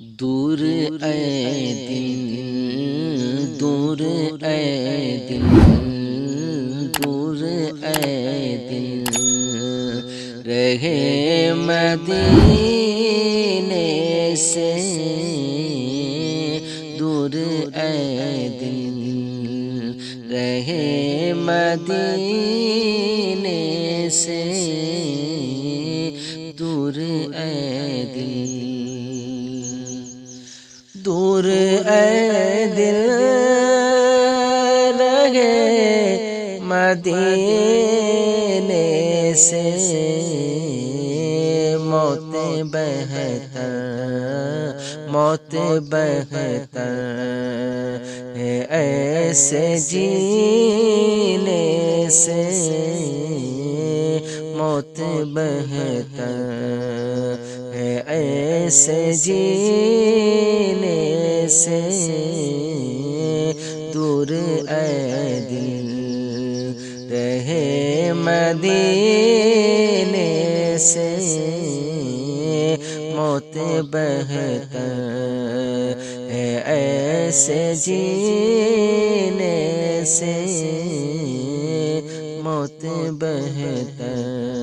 دور اے دل، دور اے دل، دور اے دل، رہے مدینے سے دور اے دل، رہے مدینے سے دور اے دل، دور اے دل، رہے مدینے سے موت بہتر، موت بہتر ہے ایسے جینے سے، موت بہتر ہے ایسے جینے سے دور اے دل، رہے مدینے سے موت بہتر ہے ایسے جینے سے موت بہتر